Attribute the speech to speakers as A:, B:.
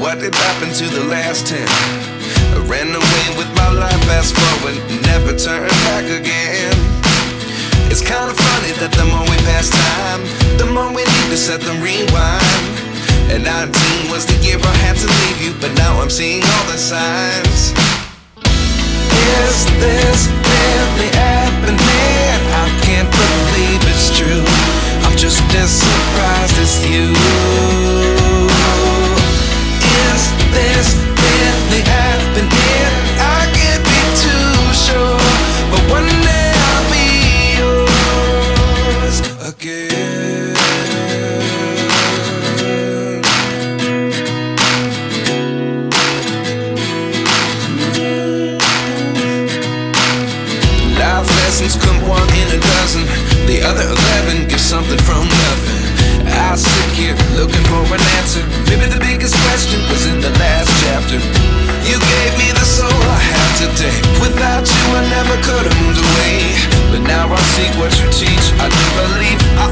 A: what did happen to the last 10? I ran away with my life, fast forward, never turn back again. It's kind of funny that the more we pass time, the more we need to set them rewind. And 19 was the year I had to leave you, but now I'm seeing all the signs. Is this really happening? I can't believe it's true. I'm just as surprised as you. Is this really happening? I can't be too sure, but one day I'll be yours again. Life lessons come one in a dozen. The other 11 get something from nothing. I sit here looking for an answer. Maybe the biggest question was in the last chapter. You gave me the soul I have today. Without you I never could have moved away. But now I see what you teach. I do believe I